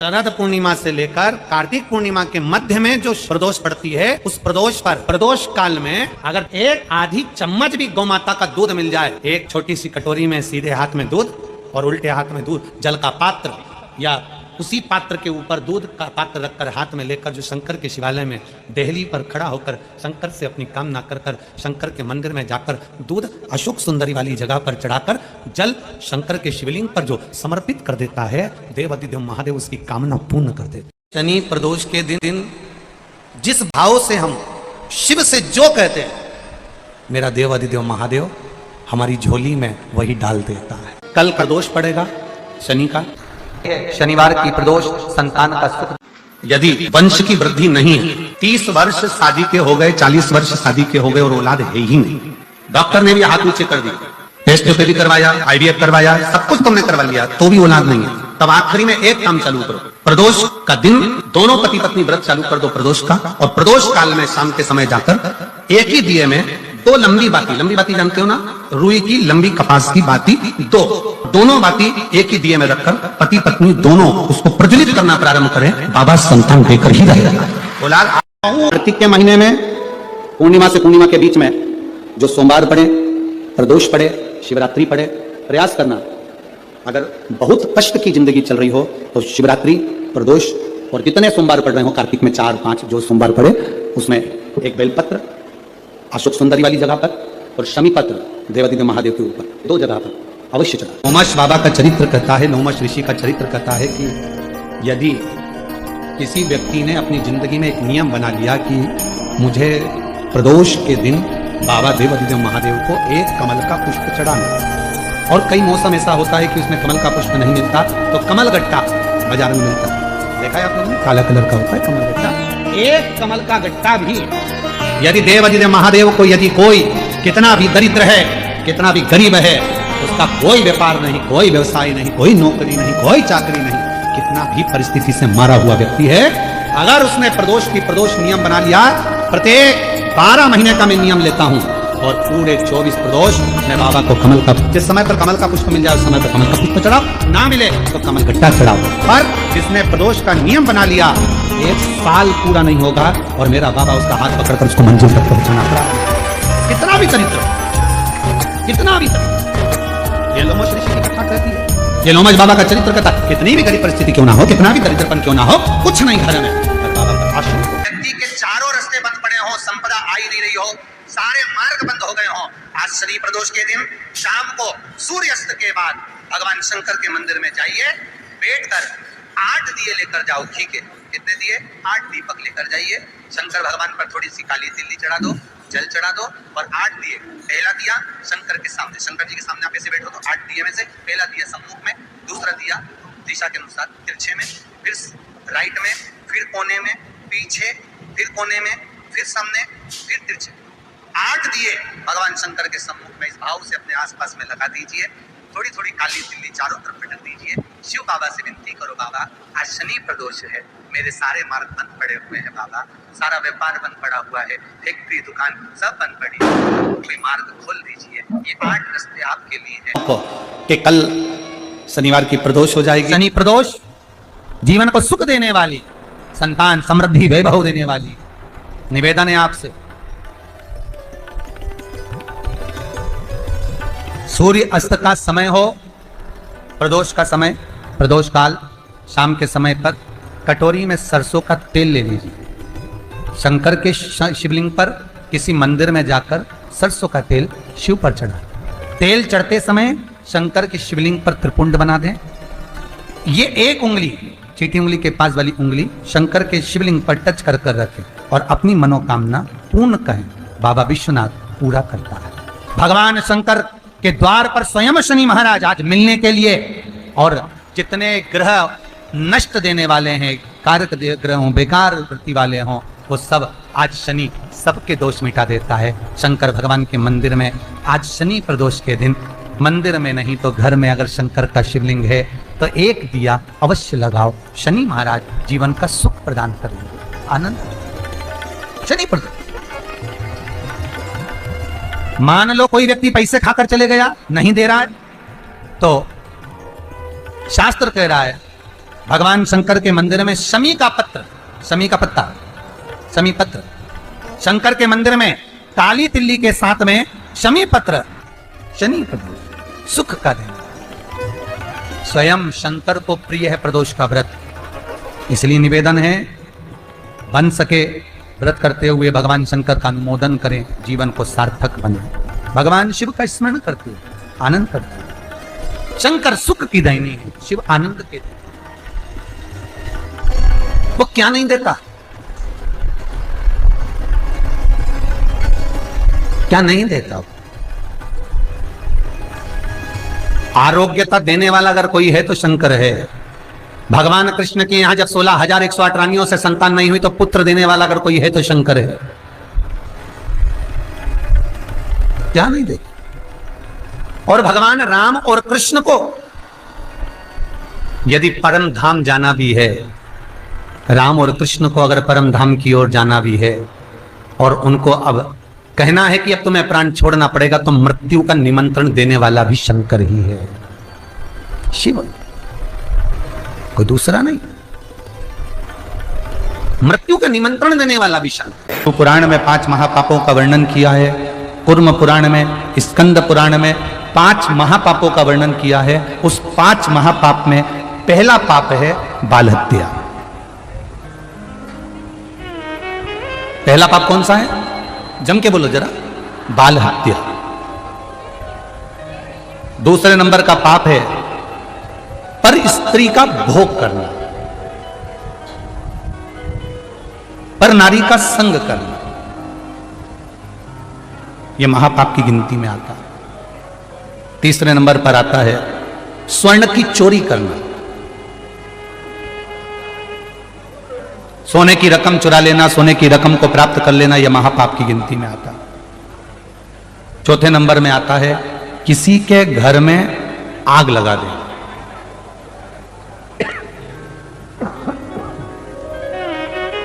शरद पूर्णिमा से लेकर कार्तिक पूर्णिमा के मध्य में जो प्रदोष पड़ती है, उस प्रदोष पर प्रदोष काल में अगर एक आधी चम्मच भी गौ माता का दूध मिल जाए, एक छोटी सी कटोरी में सीधे हाथ में दूध और उल्टे हाथ में दूध, जल का पात्र या उसी पात्र के ऊपर दूध का पात्र रखकर हाथ में लेकर जो शंकर के शिवालय में देहली पर खड़ा होकर शंकर से अपनी कामना कर कर शंकर के मंदिर में जाकर दूध अशोक सुंदरी वाली जगह पर चढ़ाकर जल शंकर के शिवलिंग पर जो समर्पित कर देता है, देवाधिदेव महादेव उसकी कामना पूर्ण कर देते। शनि प्रदोष के दिन जिस भाव से हम शिव से जो कहते हैं, मेरा देवाधिदेव महादेव हमारी झोली में वही डाल देता है। कल प्रदोष पड़ेगा शनि का, शनिवार की प्रदोष संतान का सुख। यदि वंश की वृद्धि नहीं है, 30 वर्ष शादी के हो गए, 40 वर्ष शादी के हो गए और औलाद है ही नहीं, डॉक्टर ने भी हाथ नीचे कर दी, टेस्ट भी करवाया, IVF करवाया, सब कुछ तुमने करवा लिया, तो भी औलाद नहीं है, तब आखिरी में एक काम चालू करो, प्रदोष का दिन दोनों पति पत्नी व्रत चालू कर दो प्रदोष का, और प्रदोष काल में शाम के समय जाकर एक ही दिए में दो लंबी बाती जानते हो ना, रुई की लंबी कपास की बाती, दोनों बाती एक ही दिए में रखकर पति पत्नी दोनों उसको प्रज्वलित करना प्रारंभ करें, बाबा संतान देकर ही रहेगा। औलाद कार्तिक के महीने में पूर्णिमा से पूर्णिमा के बीच में जो सोमवार पड़े, प्रदोष पड़े, शिवरात्रि पड़े, प्रयास करना। अगर बहुत कष्ट की जिंदगी चल रही हो तो शिवरात्रि, प्रदोष और जितने सोमवार पड़ रहे हो कार्तिक में 4-5 जो सोमवार पड़े, उसमें एक बेलपत्र अशोक सुंदरी वाली जगह पर और शमी पत्र देवाधिदेव महादेव के ऊपर, 2 जगह पर अवश्य चढ़ा। नौमश बाबा का चरित्र कहता है, नौमश ऋषि का चरित्र कहता है कि यदि किसी व्यक्ति ने अपनी जिंदगी में एक नियम बना लिया कि मुझे प्रदोष के दिन बाबा देवाधिदेव महादेव को एक कमल का पुष्प चढ़ाना, और कई मौसम ऐसा होता है कि उसमें कमल का पुष्प नहीं मिलता तो कमल गट्टा बाजार में मिलता है, देखा है आपने, काला कलर का होता है कमल गट्टा, एक कमल का गट्टा भी यदि देवाधिदेव महादेव को, यदि कोई कितना भी दरिद्र है, कितना भी गरीब है, उसका कोई व्यापार नहीं, कोई व्यवसाय नहीं, कोई नौकरी नहीं, कोई चाकरी नहीं, कितना भी परिस्थिति से मारा हुआ व्यक्ति है, अगर उसने प्रदोष की प्रदोष नियम बना लिया, प्रत्येक 12 महीने का मैं नियम लेता हूं और पूरे 24 प्रदोष मैं बाबा को कमल का, जिस समय पर कमल का पुष्प मिल जाए उस समय पर कमल का पुष्प चढ़ाओ, ना मिले तो कमल गट्टा चढ़ाओ। पर जिसने प्रदोष का नियम बना लिया, 1 साल पूरा नहीं होगा और मेरा बाबा उसका हाथ पकड़कर उसको मंजिल तक पहुंचाना पड़ा। कितना भी दरिद्र, कितना भी दरिद्र, ये लोमश ऋषि की कथा कहती है, ये लोमश बाबा का चरित्र कहता है, कितनी भी गरीब परिस्थिति क्यों ना हो, कितना भी दरिद्रपन क्यों ना हो, कुछ नहीं घर में, बाबा का आश्रम। व्यक्ति के चारों रास्ते बंद पड़े हो, संपदा आ ही नहीं रही हो, सारे मार्ग बंद हो गए हो, आज शनि प्रदोष के दिन शाम को सूर्यास्त के बाद भगवान शंकर के मंदिर में जाइए, बैठकर 8 दिए लेकर जाओ, घी के, कितने दिए, 8 दीपक लेकर जाइए, शंकर भगवान पर थोड़ी सी काली तिल्ली चढ़ा दो, जल चढ़ा दो और 8 दिए, पहला दिया शंकर के सामने, शंकर जी के सामने आप ऐसे बैठो तो 8 दिए में से पहला दिया सम्मुख में, दूसरा दिया दिशा के अनुसार तिरछे में, फिर राइट में, फिर कोने में, पीछे, फिर कोने में, फिर सामने, फिर तिरछे, 8 दिए भगवान शंकर के सम्मुख में इस भाव से अपने आसपास में लगा दीजिए, थोड़ी थोड़ी काली तिल्ली चारों तरफ पटक दीजिए, शिव बाबा से विनती करो, बाबा आज शनि प्रदोष है, मेरे सारे मार्ग बंद पड़े हुए हैं, बाबा सारा व्यापार बंद पड़ा हुआ है, फैक्ट्री दुकान सब बंद पड़ी है, कोई मार्ग खोल दीजिए, ये 8 रास्ते आपके लिए हैं कि कल शनिवार की प्रदोष हो जाएगी। शनि प्रदोष जीवन को सुख देने वाली, संतान समृद्धि वैभव देने वाली। निवेदन है आपसे, सूर्य अस्त का समय हो, प्रदोष का समय, प्रदोष काल, शाम के समय पर कटोरी में सरसों का तेल ले लीजिए, शंकर के शिवलिंग पर किसी मंदिर में जाकर सरसों का तेल शिव पर चढ़ा, तेल चढ़ते समय शंकर के शिवलिंग पर त्रिपुंड बना दें, ये एक उंगली, चीटी उंगली के पास वाली उंगली शंकर के शिवलिंग पर टच कर कर रखें और अपनी मनोकामना पूर्ण कहें, बाबा विश्वनाथ पूरा करता है। भगवान शंकर के द्वार पर स्वयं शनि महाराज आज मिलने के लिए, और जितने ग्रह नष्ट देने वाले हैं, कारक ग्रह हों, बेकार वृत्ति वाले हों, वो सब आज शनि सबके दोष मिटा देता है। शंकर भगवान के मंदिर में आज शनि प्रदोष के दिन, मंदिर में नहीं तो घर में अगर शंकर का शिवलिंग है तो एक दिया अवश्य लगाओ, शनि महाराज जीवन का सुख प्रदान करेंगे, आनंद। शनि प्रदोष, मान लो कोई व्यक्ति पैसे खाकर चले गया, नहीं दे रहा है, तो शास्त्र कह रहा है भगवान शंकर के मंदिर में शमी का पत्र, शमी का पत्ता, शमी पत्र, शंकर के मंदिर में काली तिल्ली के साथ में शमी पत्र, शनि प्रदोष सुख का दिन। स्वयं शंकर को प्रिय है प्रदोष का व्रत, इसलिए निवेदन है बन सके व्रत करते हुए भगवान शंकर का अनुमोदन करें, जीवन को सार्थक बने। भगवान शिव का स्मरण करते आनंद करते। शंकर सुख की दैनी है, शिव आनंद के देते। वो क्या नहीं देता, क्या नहीं देता। आरोग्यता देने वाला अगर कोई है तो शंकर है। भगवान कृष्ण के यहां जब 16,108 रानियों से संतान नहीं हुई तो पुत्र देने वाला अगर कोई है तो शंकर है। क्या नहीं दे। और भगवान राम और कृष्ण को यदि परम धाम जाना भी है, राम और कृष्ण को अगर परम धाम की ओर जाना भी है और उनको अब कहना है कि अब तुम्हें प्राण छोड़ना पड़ेगा, तो मृत्यु का निमंत्रण देने वाला भी शंकर ही है, शिव, कोई दूसरा नहीं। मृत्यु का निमंत्रण देने वाला भी शंकर। तो पुराण में 5 महापापों का वर्णन किया है, कूर्म पुराण में, स्कंद पुराण में 5 महापापों का वर्णन किया है। उस 5 महापाप में पहला पाप है बाल हत्या। पहला पाप कौन सा है? जम के बोलो जरा, बाल हत्या। दूसरे नंबर का पाप है पर स्त्री का भोग करना, पर नारी का संग करना, यह महापाप की गिनती में आता है। तीसरे नंबर पर आता है स्वर्ण की चोरी करना, सोने की रकम चुरा लेना, सोने की रकम को प्राप्त कर लेना, यह महापाप की गिनती में आता है। चौथे नंबर में आता है किसी के घर में आग लगा देना,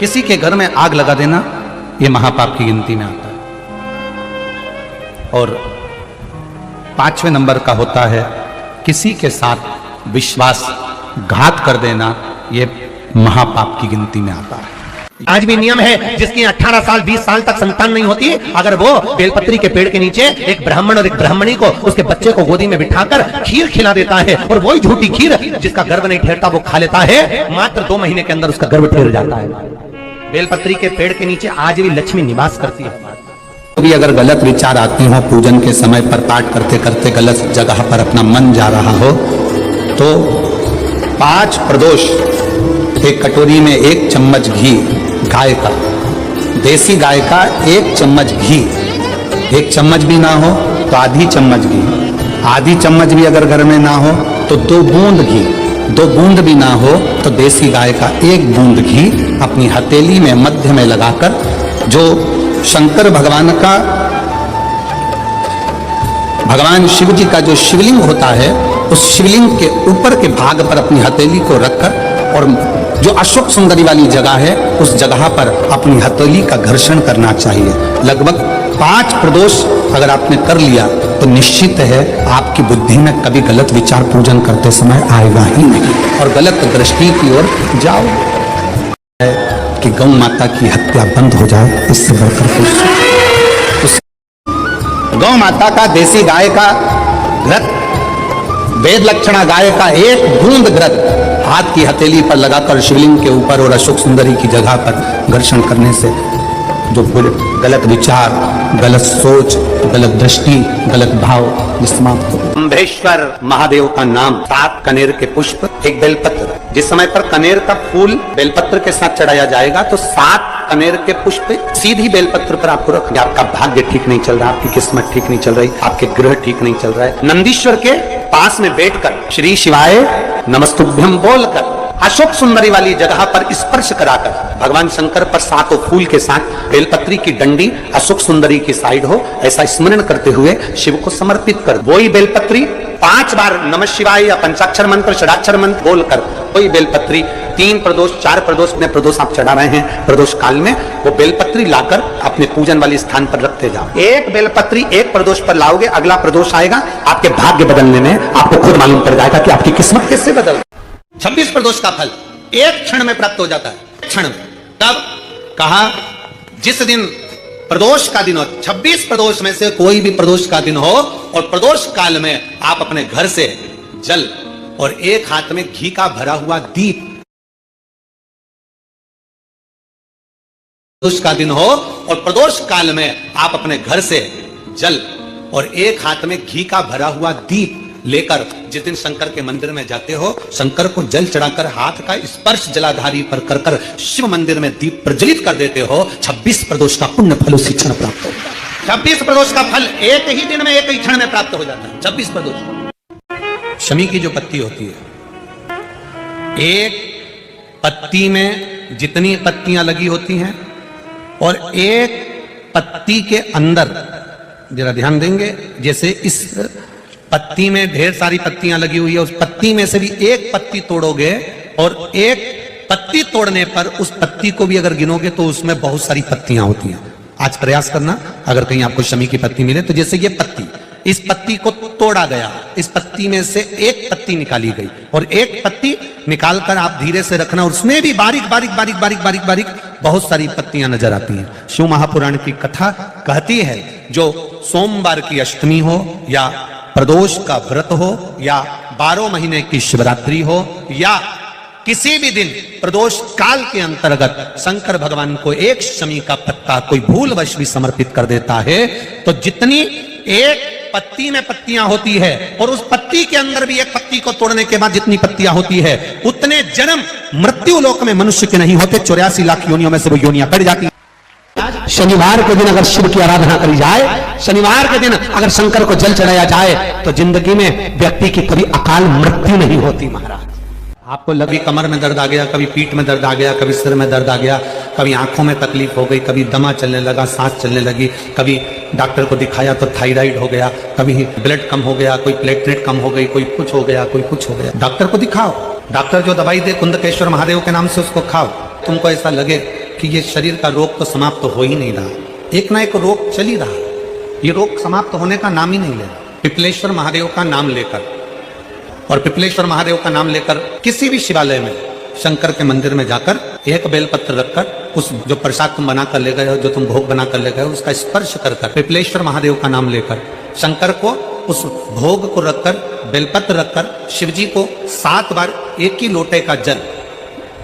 किसी के घर में आग लगा देना, यह महापाप की गिनती में आता है। और 5वें नंबर का होता है किसी के साथ विश्वासघात कर देना, यह महापाप की गिनती में आता है। आज भी नियम है, जिसकी 18 साल 20 साल तक संतान नहीं होती, अगर वो बेलपत्री के पेड़ के नीचे एक ब्राह्मण और एक ब्राह्मणी को उसके बच्चे को गोदी में बिठाकर खीर खिला देता है, और वही झूठी खीर जिसका गर्भ नहीं ठहरता वो खा लेता है, मात्र 2 महीने के अंदर उसका गर्भ ठहर जाता है। बेलपत्री के पेड़ के नीचे आज भी लक्ष्मी निवास करती है। भी अगर गलत विचार आते हो, पूजन के समय पर पाठ करते करते गलत जगह पर अपना मन जा रहा हो, तो 5 प्रदोष, एक कटोरी में 1 चम्मच घी गाय का, देसी गाय का 1 चम्मच घी, 1 चम्मच भी ना हो तो आधी चम्मच घी, आधी चम्मच भी अगर घर में ना हो तो 2 बूंद घी, 2 बूंद भी ना हो तो देसी गाय का 1 बूंद घी अपनी हथेली में मध्य में लगाकर, जो शंकर भगवान का, भगवान शिव जी का जो शिवलिंग होता है, उस शिवलिंग के ऊपर के भाग पर अपनी हथेली को रखकर, और जो अशोक सुंदरी वाली जगह है उस जगह पर अपनी हथेली का घर्षण करना चाहिए। लगभग 5 प्रदोष अगर आपने कर लिया तो निश्चित है आपकी बुद्धि में कभी गलत विचार पूजन करते समय आएगा ही नहीं, और गलत दृष्टि की ओर जाओ कि गौ माता की हत्या बंद हो जाए, इससे बढ़कर कुछ। गौ माता का, देसी गाय का घृत, वेद लक्षणा गाय का 1 बूंद घृत हाथ की हथेली पर लगाकर शिवलिंग के ऊपर और अशोक सुंदरी की जगह पर घर्षण करने से जो गलत विचार, गलत सोच, गलत दृष्टि, गलत भाव समाप्त हो। अम्बेश्वर महादेव का नाम, 7 कनेर के पुष्प, 1 बेलपत्र। जिस समय पर कनेर का फूल बेलपत्र के साथ चढ़ाया जाएगा तो 7 कनेर के पुष्प सीधी बेलपत्र पर आपको रखेंगे। आपका भाग्य ठीक नहीं चल रहा, आपकी किस्मत ठीक नहीं चल रही, आपके ग्रह ठीक नहीं चल रहा है, नंदीश्वर के पास में बैठकर श्री शिवाय नमस्तुभ्यम बोलकर अशोक सुंदरी वाली जगह पर स्पर्श कराकर भगवान शंकर पर 7 फूल के साथ बेलपत्री की डंडी अशोक सुंदरी की साइड हो, ऐसा स्मरण करते हुए शिव को समर्पित कर वही बेलपत्री 5 बार नमः शिवाय या पंचाक्षर मंत्र, षडाक्षर मंत्र बोलकर वही बेलपत्री 3 प्रदोष 4 प्रदोष में प्रदोष आप चढ़ा रहे हैं, प्रदोष काल में वो बेलपत्री लाकर अपने पूजन वाले स्थान पर रखते जाओ। 1 बेलपत्री 1 प्रदोष पर लाओगे, अगला प्रदोष आएगा, आपके भाग्य बदलने में आपको खुद मालूम पड़ जाएगा कि आपकी किस्मत कैसे बदल। 26 प्रदोष का फल एक क्षण में प्राप्त हो जाता है, क्षण में। तब कहा जिस दिन प्रदोष का दिन हो, 26 प्रदोष में से कोई भी प्रदोष का दिन हो और प्रदोष काल में आप अपने घर से जल और एक हाथ में घी का भरा हुआ दीप, प्रदोष का दिन हो और प्रदोष काल में आप अपने घर से जल और एक हाथ में घी का भरा हुआ दीप लेकर जिस दिन शंकर के मंदिर में जाते हो, शंकर को जल चढ़ाकर हाथ का स्पर्श जलाधारी पर कर कर शिव मंदिर में दीप प्रज्वलित कर देते हो, 26 प्रदोष का पुण्य फल उसी क्षण प्राप्त होता है। 26 प्रदोष का फल एक ही दिन में, एक ही क्षण में प्राप्त हो जाता है। 26 प्रदोष। शमी की जो पत्ती होती है, एक पत्ती में जितनी पत्तियां लगी होती हैं और एक पत्ती के अंदर, जरा ध्यान देंगे, जैसे इस पत्ती में ढेर सारी पत्तियां लगी हुई है, उस पत्ती में से भी एक पत्ती तोड़ोगे और एक पत्ती तोड़ने पर उस पत्ती को भी अगर गिनोगे तो उसमें बहुत सारी पत्तियां होती हैं। आज प्रयास करना, अगर कहीं आपको शमी की पत्ती मिले तो जैसे ये पत्ती, इस पत्ती को तोड़ा गया, इस पत्ती में से एक पत्ती निकाली गई और एक पत्ती निकालकर आप धीरे से रखना, उसमें भी बारीक बारीक बारीक बारीक बारीक बारीक बहुत सारी पत्तियां नजर आती हैं। शिव महापुराण की कथा कहती है जो सोमवार की अष्टमी हो या प्रदोष का व्रत हो या 12 महीने की शिवरात्रि हो या किसी भी दिन प्रदोष काल के अंतर्गत शंकर भगवान को एक शमी का पत्ता कोई भूलवश भी समर्पित कर देता है तो जितनी एक पत्ती में पत्तियां होती है और उस पत्ती के अंदर भी एक पत्ती को तोड़ने के बाद जितनी पत्तियां होती है उतने जन्म मृत्यु लोक में मनुष्य के नहीं होते, 84 लाख योनियों में से वो योनियां कट जाती। शनिवार के दिन अगर शिव की आराधना करी जाए, शनिवार के दिन अगर शंकर को जल चढ़ाया जाए तो जिंदगी में व्यक्ति की कभी अकाल मृत्यु नहीं होती। महाराज आपको लगी कमर में दर्द आ गया, कभी पीठ में दर्द आ गया, कभी सिर में दर्द आ गया, कभी आंखों में तकलीफ हो गई, कभी दमा चलने लगा, सांस चलने लगी, कभी डॉक्टर को दिखाया तो थायराइड हो गया, कभी ब्लड कम हो गया, कोई प्लेटलेट कम हो गई, कोई कुछ हो गया, कोई कुछ हो गया, डॉक्टर को दिखाओ। डॉक्टर जो दवाई दे कुंदकेश्वर महादेव के नाम से उसको खाओ। तुमको ऐसा लगे कि ये शरीर का रोग तो समाप्त तो हो ही नहीं रहा, एक ना एक रोग चल ही रहा, ये रोग समाप्त होने का नाम ही नहीं ले रहा। पिपलेश्वर महादेव का नाम लेकर और पिपलेश्वर महादेव का नाम लेकर किसी भी शिवालय में शंकर के मंदिर में जाकर एक बेलपत्र रखकर उस जो प्रसाद तुम बना कर ले गए हो, जो तुम भोग बना कर ले गए हो, उसका स्पर्श कर कर पिपलेश्वर महादेव का नाम लेकर शंकर को उस भोग को रखकर बेलपत्र रखकर शिव जी को 7 बार एक ही लोटे का जल,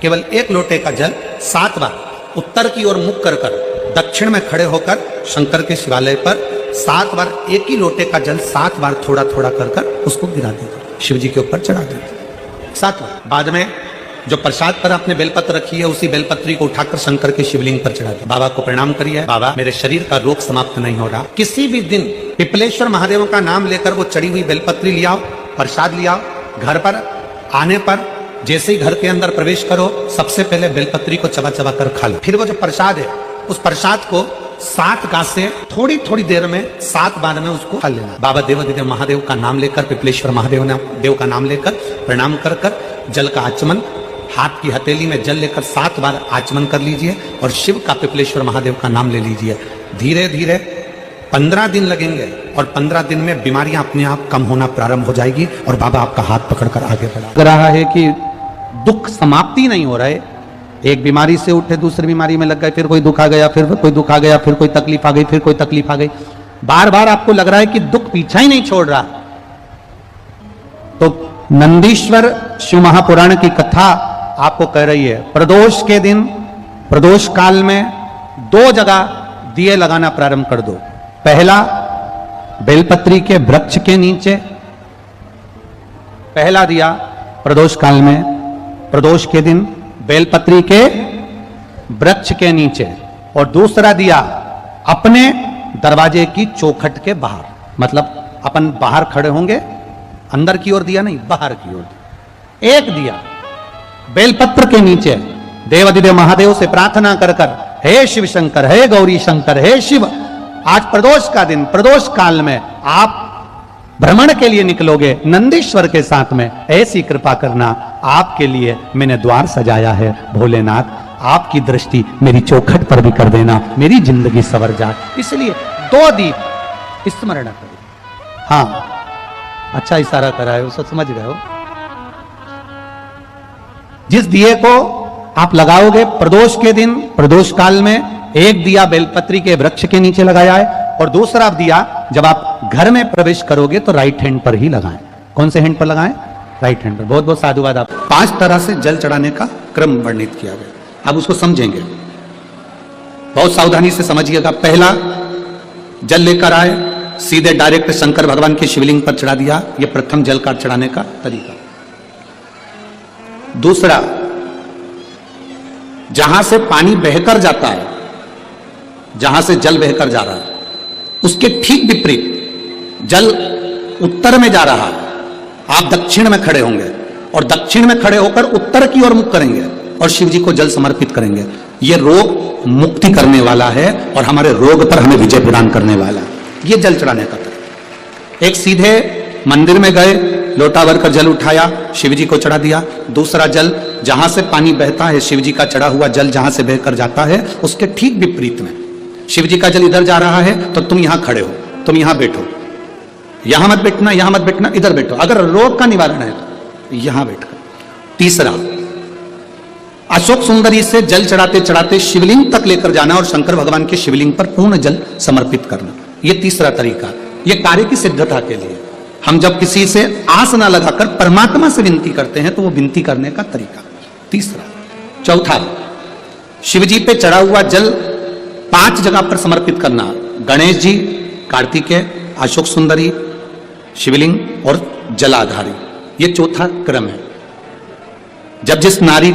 केवल एक लोटे का जल 7 बार उत्तर की ओर मुख कर कर दक्षिण में खड़े होकर शंकर के शिवालय पर 7 बार एक ही लोटे का जल 7 बार थोड़ा थोड़ा कर कर उसको गिरा देगा, शिव जी के ऊपर चढ़ा देगा 7 बार। बाद में जो प्रसाद पर आपने बेलपत्र रखी है उसी बेलपत्री को उठाकर शंकर के शिवलिंग पर चढ़ा दिया। बाबा को प्रणाम करिए, बाबा मेरे शरीर का रोग समाप्त नहीं हो रहा। किसी भी दिन पिपलेश्वर महादेव का नाम लेकर वो चढ़ी हुई बेलपत्री लियाओ, प्रसाद लियाओ, घर पर आने पर जैसे ही घर के अंदर प्रवेश करो सबसे पहले बेलपत्री को चबा चबा कर खा लो। फिर वो जो प्रसाद है उस प्रसाद को 7 गांठ से थोड़ी थोड़ी देर में 7 बार में उसको खा लेना। बाबा देवादिदेव महादेव का नाम लेकर, पिपलेश्वर महादेव देव का नाम लेकर प्रणाम कर कर जल का आचमन, हाथ की हथेली में जल लेकर 7 बार आचमन कर लीजिए और शिव का पिपलेश्वर महादेव का नाम ले लीजिए। धीरे धीरे 15 दिन लगेंगे और 15 दिन में बीमारियां अपने आप कम होना प्रारंभ हो जाएगी और बाबा आपका हाथ पकड़कर आगे बढ़ा रहा है कि दुख समाप्ति नहीं हो रहा है। एक बीमारी से उठे दूसरी बीमारी में लग गए, फिर कोई दुख आ गया, फिर कोई दुख आ गया, फिर कोई तकलीफ आ गई, फिर कोई तकलीफ आ गई, बार बार आपको लग रहा है कि दुख पीछा ही नहीं छोड़ रहा। तो नंदीश्वर शिव महापुराण की कथा आपको कह रही है प्रदोष के दिन, प्रदोष काल में 2 जगह दिए लगाना प्रारंभ कर दो। पहला बेलपत्री के वृक्ष के नीचे, पहला दिया प्रदोष काल में, प्रदोष के दिन बेलपत्री के वृक्ष के नीचे, और दूसरा दिया अपने दरवाजे की चौखट के बाहर, मतलब अपन बाहर खड़े होंगे, अंदर की ओर दिया नहीं, बाहर की ओर एक दिया बेलपत्र के नीचे देवादिदेव महादेव से प्रार्थना कर कर, हे शिव शंकर, हे गौरी शंकर, हे शिव, आज प्रदोष का दिन, प्रदोष काल में आप भ्रमण के लिए निकलोगे नंदीश्वर के साथ में, ऐसी कृपा करना, आपके लिए मैंने द्वार सजाया है भोलेनाथ, आपकी दृष्टि मेरी चौखट पर भी कर देना, मेरी जिंदगी सवर जाए। इसलिए 2 दीप स्मरण करो। हाँ, अच्छा इशारा करा है, उसको समझ गए हो। जिस दिए को आप लगाओगे प्रदोष के दिन, प्रदोष काल में, एक दिया बेलपत्री के वृक्ष के नीचे लगाया है और दूसरा दिया जब आप घर में प्रवेश करोगे तो राइट हैंड पर ही लगाएं। कौन से हैंड पर लगाएं? राइट हैंड पर। बहुत बहुत साधुवाद। आप 5 तरह से जल चढ़ाने का क्रम वर्णित किया गया, आप उसको समझेंगे, बहुत सावधानी से समझिएगा। पहला, जल लेकर आए, सीधे डायरेक्ट शंकर भगवान के शिवलिंग पर चढ़ा दिया, यह प्रथम जल का चढ़ाने का तरीका। दूसरा, जहां से पानी बहकर जाता है, जहां से जल बहकर जा रहा है उसके ठीक विपरीत जल उत्तर में जा रहा है, आप दक्षिण में खड़े होंगे और दक्षिण में खड़े होकर उत्तर की ओर मुख करेंगे और शिव जी को जल समर्पित करेंगे। यह रोग मुक्ति करने वाला है और हमारे रोग पर हमें विजय प्रदान करने वाला है। यह जल चढ़ाने का तरीका। एक, सीधे मंदिर में गए, लोटा भर कर जल उठाया, शिव जी को चढ़ा दिया। दूसरा, जल जहां से पानी बहता है, शिव जी का चढ़ा हुआ जल जहां से बहकर जाता है उसके ठीक विपरीत में, शिव जी का जल इधर जा रहा है तो तुम यहां खड़े हो, तुम यहां बैठो, यहां मत बैठना, यहां मत बैठना, इधर बैठो। अगर रोग का निवारण है तो यहां बैठकर। तीसरा, अशोक सुंदरी से जल चढ़ाते चढ़ाते शिवलिंग तक लेकर जाना और शंकर भगवान के शिवलिंग पर पूर्ण जल समर्पित करना। यह तीसरा तरीका। यह कार्य की सिद्धता के लिए। हम जब किसी से आस ना लगाकर परमात्मा से विनती करते हैं तो वो विनती करने का तरीका। तीसरा। चौथा, शिव जी पे चढ़ा हुआ जल 5 जगह पर समर्पित करना। गणेश जी, कार्तिकेय, अशोक सुंदरी, शिवलिंग और जलाधारी। ये चौथा क्रम है। जब जिस नारी